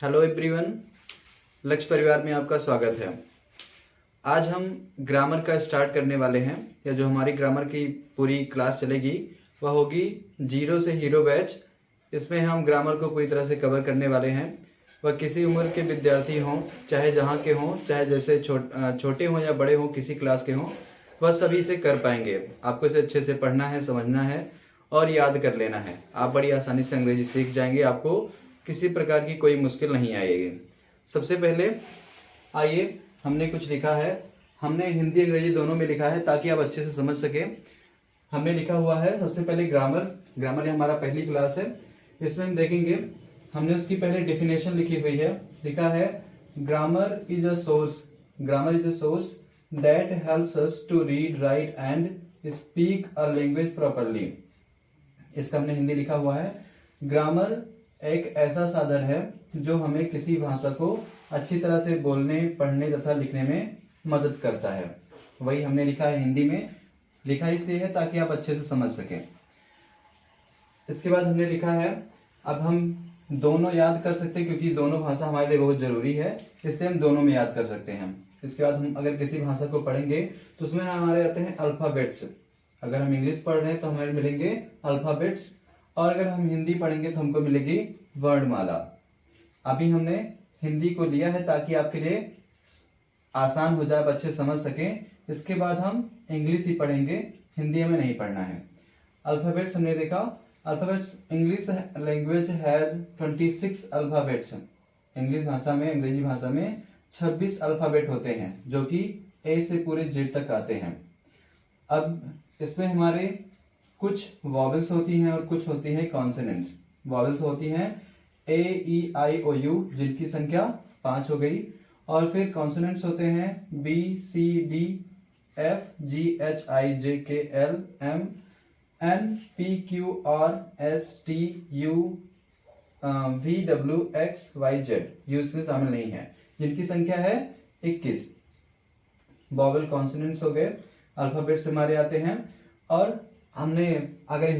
Hello everyone, लक्ष्य परिवार में आपका स्वागत है। आज हम ग्रामर का स्टार्ट करने वाले हैं, या जो हमारी ग्रामर की पूरी क्लास चलेगी वह होगी जीरो से हीरो बैच। इसमें हम ग्रामर को पूरी तरह से कवर करने वाले हैं। वह किसी उम्र के विद्यार्थी हों, चाहे जहाँ के हों, चाहे जैसे छोटे हों या बड़े हों, किसी क्लास के हों, वह सभी इसे कर पाएंगे। आपको इसे अच्छे से पढ़ना है, समझना है और याद कर लेना है। आप बड़ी आसानी से अंग्रेजी सीख जाएंगे, आपको किसी प्रकार की कोई मुश्किल नहीं आएगी। सबसे पहले आइए, हमने कुछ लिखा है, हमने हिंदी अंग्रेजी दोनों में लिखा है ताकि आप अच्छे से समझ सके। हमने लिखा हुआ है सबसे पहले ग्रामर ये हमारा पहली क्लास है। इसमें हम देखेंगे, हमने उसकी पहले डेफिनेशन लिखी हुई है। लिखा है grammar is a source that helps us to read, write and speak a language properly. इसका हमने हिंदी लिखा हुआ है, ग्रामर एक ऐसा साधन है जो हमें किसी भाषा को अच्छी तरह से बोलने, पढ़ने तथा लिखने में मदद करता है। वही हमने लिखा है हिंदी में। लिखा इसलिए है ताकि आप अच्छे से समझ सकें। इसके बाद हमने लिखा है, अब हम दोनों याद कर सकते हैं क्योंकि दोनों भाषा हमारे लिए बहुत जरूरी है, इसलिए हम दोनों में याद कर सकते हैं। इसके बाद हम अगर किसी भाषा को पढ़ेंगे तो उसमें हमारे आते हैं अल्फाबेट्स। अगर हम इंग्लिश पढ़ रहे हैं तो हमें मिलेंगे अल्फाबेट्स, और अगर हम हिंदी पढ़ेंगे तो हमको मिलेगी वर्णमाला। अभी हमने हिंदी को लिया है ताकि आपके लिए आसान हो जाए, आप अच्छे समझ सकें। इसके बाद हम इंग्लिश ही पढ़ेंगे, हिंदी हमें नहीं पढ़ना है। अल्फाबेट्स हमने देखा, alphabets English language has 26 alphabets. English भाषा में, अंग्रेजी भाषा में 26 अल्फाबेट होते हैं जो कि ए से पूरे जेड तक आते हैं। अब इसमें हमारे कुछ वॉवेल्स होती हैं और कुछ होती है कॉन्सोनेंट्स। वॉवेल्स होती हैं ए, ई, आई, ओ, यू, जिनकी संख्या 5 हो गई, और फिर कॉन्सोनेंट्स होते हैं B, C, D, F, G, H, I, J, K, L, M, N, P, Q, R, S, T, U, V, W, X, Y, Z. U इसमें शामिल नहीं है, जिनकी संख्या है 21। वॉवेल कॉन्सोनेंट्स हो गए, अल्फाबेट्स हमारे आते हैं। और हमने अगर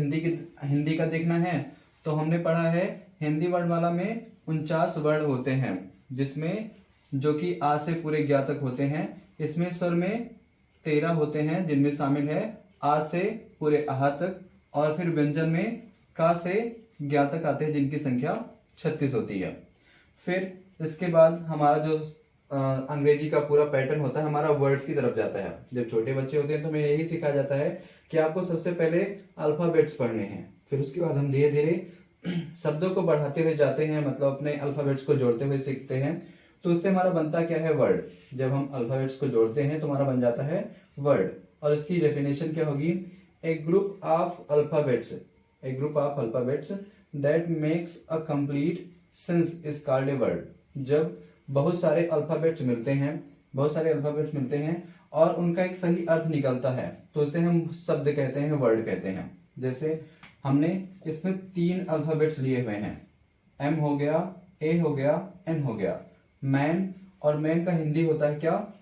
हिंदी का देखना है तो हमने पढ़ा है हिंदी वर्णमाला में 49 वर्ण होते हैं, जिसमें जो कि आ से पूरे ज्ञा तक होते हैं। इसमें स्वर में 13 होते हैं, जिनमें शामिल है आ से पूरे आहा तक, और फिर व्यंजन में का से ज्ञा तक आते हैं, जिनकी संख्या 36 होती है। फिर इसके बाद हमारा जो अंग्रेजी का पूरा पैटर्न होता है, हमारा वर्ड की तरफ जाता है। जब छोटे बच्चे होते हैं तो हमें यही सिखाया जाता है कि आपको सबसे पहले अल्फाबेट्स पढ़ने हैं, फिर उसके बाद हम धीरे धीरे शब्दों को बढ़ाते हुए जाते हैं, मतलब अपने अल्फाबेट्स को जोड़ते हुए सीखते हैं। तो उससे हमारा बनता क्या है, वर्ड। जब हम अल्फाबेट्स को जोड़ते हैं तो हमारा बन जाता है वर्ड। और इसकी डेफिनेशन क्या होगी, a group of alphabets that makes a complete sense is called a word. जब बहुत सारे अल्फाबेट्स मिलते हैं और उनका एक सही अर्थ निकलता है तो उसे हम शब्द कहते हैं, वर्ड कहते हैं। जैसे हमने इसमें 3 अल्फाबेट्स लिए हुए हैं, एम हो गया, ए हो गया, एन हो गया। मैन, और मैन का हिंदी होता है क्या,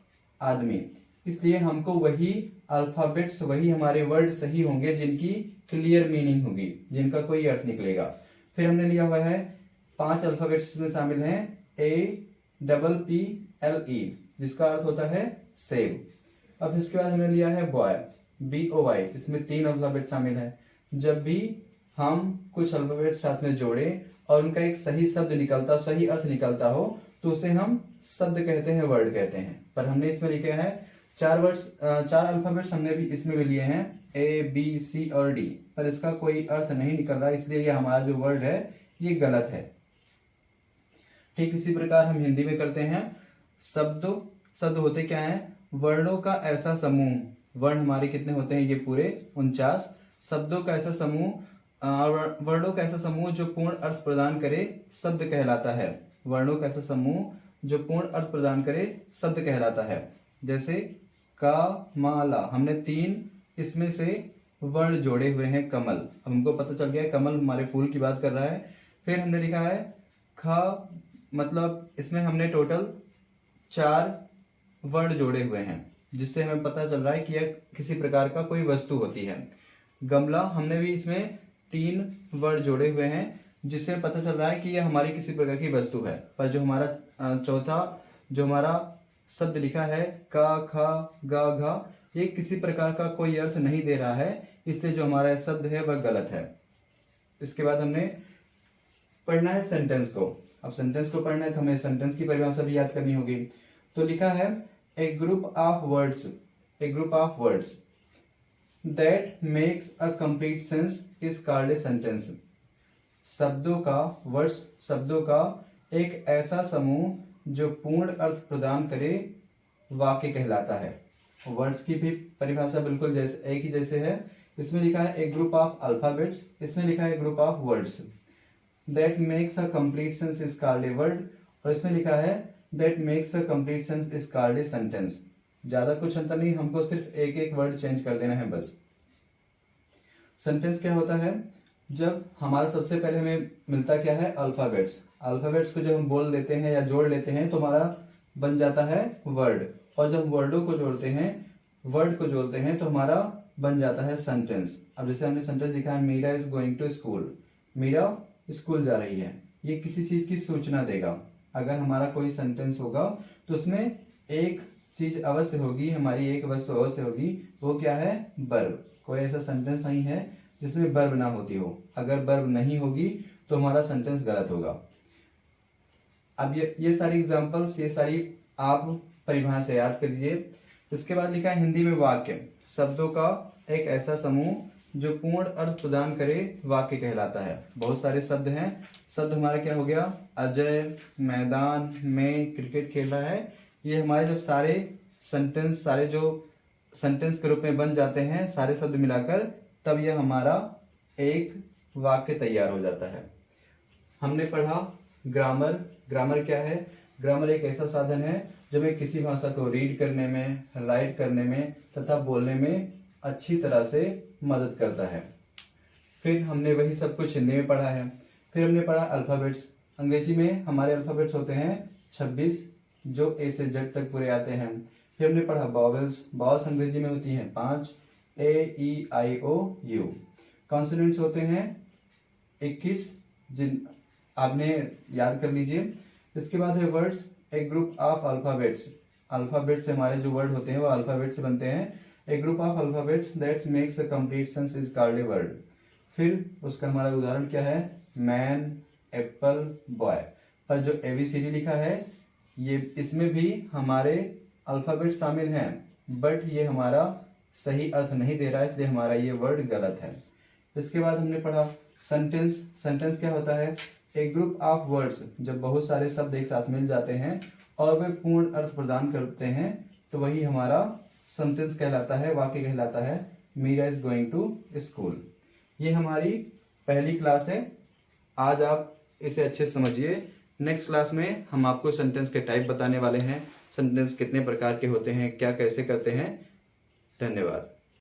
आदमी। इसलिए हमको वही अल्फाबेट्स, वही हमारे वर्ड सही होंगे जिनकी क्लियर मीनिंग होगी, जिनका कोई अर्थ निकलेगा। फिर हमने लिया हुआ है 5 अल्फाबेट्स इसमें शामिल हैं, ए, डबल पी, एल, ई, जिसका अर्थ होता है सेब। अब इसके बाद हमने लिया है बॉय, बी, ओ, वाई। इसमें 3 अल्फाबेट शामिल है। जब भी हम कुछ अल्फाबेट साथ में जोड़े और उनका एक सही शब्द निकलता, सही अर्थ निकलता हो, तो उसे हम शब्द कहते हैं, वर्ड कहते हैं। पर हमने इसमें लिखे हैं 4 अल्फाबेट्स हमने भी इसमें भी लिए हैं, ए, बी, सी और डी, पर इसका कोई अर्थ नहीं निकल रहा, इसलिए ये हमारा जो वर्ड है ये गलत है। ठीक इसी प्रकार हम हिंदी में करते हैं। शब्द होते क्या है, वर्णों का ऐसा समूह। वर्ण हमारे कितने होते हैं, ये पूरे 49। शब्दों का ऐसा समूह, वर्णों का ऐसा समूह जो पूर्ण अर्थ प्रदान करे, शब्द कहलाता है। वर्णों का ऐसा समूह जो पूर्ण अर्थ प्रदान करे, शब्द कहलाता है। जैसे का, माला, हमने 3 इसमें से वर्ण जोड़े हुए हैं। कमल, अब हमको पता चल गया कमल हमारे फूल की बात कर रहा है। फिर हमने लिखा है खा, मतलब इसमें हमने टोटल 4 वर्ण जोड़े हुए हैं, जिससे हमें पता चल रहा है कि यह किसी प्रकार का कोई वस्तु होती है। गमला, हमने भी इसमें 3 वर्ण जोड़े हुए हैं, जिससे पता चल रहा है कि यह हमारी किसी प्रकार की वस्तु है। पर जो हमारा चौथा जो हमारा शब्द लिखा है का खा गा घा, ये किसी प्रकार का कोई अर्थ नहीं दे रहा है, इसलिए जो हमारा शब्द है वह गलत है। इसके बाद हमने पढ़ना है सेंटेंस को। अब सेंटेंस को पढ़ना है तो हमें सेंटेंस की परिभाषा भी याद करनी होगी। तो लिखा है a group of words that makes a complete sense is called a sentence. शब्दों का एक ऐसा समूह जो पूर्ण अर्थ प्रदान करे वाक्य कहलाता है। वर्ड्स की भी परिभाषा बिल्कुल जैसे एक ही जैसे है। इसमें लिखा है ए ग्रुप ऑफ अल्फाबेट्स, इसमें लिखा है group of words that makes a complete sense is called a word, और इसमें लिखा है that makes a complete sense is called a sentence. ज्यादा कुछ अंतर नहीं, हमको सिर्फ एक एक वर्ड चेंज कर देना है बस। सेंटेंस क्या होता है? जब हमारा सबसे पहले हमें मिलता क्या है? अल्फाबेट्स को जब हम बोल लेते हैं या जोड़ लेते हैं तो हमारा बन जाता है वर्ड, और जब वर्डों को जोड़ते हैं, वर्ड को जोड़ते हैं तो हमारा बन जाता है सेंटेंस। अब जैसे हमने सेंटेंस लिखा है Meera is going to school, Meera school जा रही है, ये किसी चीज की सूचना देगा। अगर हमारा कोई सेंटेंस होगा तो उसमें एक चीज अवश्य होगी, हमारी एक वस्तु अवश्य होगी, वो क्या है? वर्ब। कोई ऐसा सेंटेंस नहीं है जिसमें वर्ब ना होती हो। अगर वर्ब नहीं होगी तो हमारा सेंटेंस गलत होगा। अब ये सारी एग्जांपल्स, ये सारी आप परिभाषा याद कर लीजिए। इसके बाद लिखा है हिंदी में वाक्य, शब्दों का एक ऐसा समूह जो पूर्ण अर्थ प्रदान करे वाक्य कहलाता है। बहुत सारे शब्द हैं। शब्द हमारा क्या हो गया? अजय मैदान में क्रिकेट खेल रहा है। ये हमारे जब सारे जो सेंटेंस के रूप में बन जाते हैं, सारे शब्द मिलाकर, तब यह हमारा एक वाक्य तैयार हो जाता है। हमने पढ़ा ग्रामर। ग्रामर क्या है? ग्रामर एक ऐसा साधन है जो हमें किसी भाषा को रीड करने में, राइट करने में तथा बोलने में अच्छी तरह से मदद करता है। फिर हमने वही सब कुछ हिंदी में पढ़ा है। फिर हमने पढ़ा अल्फाबेट्स। अंग्रेजी में हमारे अल्फाबेट्स होते हैं 26, जो ए से जेड तक पूरे आते हैं। फिर हमने पढ़ा बावल्स अंग्रेजी में होती हैं 5, A-E-I-O-U। कॉन्सोनेंट्स होते हैं 21, जिन आपने याद कर लीजिए। इसके बाद है वर्ड्स, एक ग्रुप ऑफ अल्फाबेट्स। अल्फाबेट से हमारे जो वर्ड होते हैं वो अल्फाबेट से बनते हैं। A group of alphabets that makes a complete sense is called a word. फिर उसका हमारा उदाहरण क्या है? Man, apple, boy. पर जो ABCD लिखा है, ये इसमें भी हमारे अल्फाबेट शामिल हैं, बट ये हमारा सही अर्थ नहीं दे रहा है, इसलिए हमारा ये वर्ड गलत है। इसके बाद हमने पढ़ा सेंटेंस। सेंटेंस क्या होता है? एक ग्रुप ऑफ वर्ड्स, जब बहुत सारे शब्द एक साथ मिल जाते हैं और वे पूर्ण अर्थ प्रदान करते हैं तो वही हमारा सेंटेंस कहलाता है, वाक्य कहलाता है। Meera is going to school. ये हमारी पहली क्लास है। आज आप इसे अच्छे से समझिए। नेक्स्ट क्लास में हम आपको सेंटेंस के टाइप बताने वाले हैं, सेंटेंस कितने प्रकार के होते हैं, क्या कैसे करते हैं। धन्यवाद।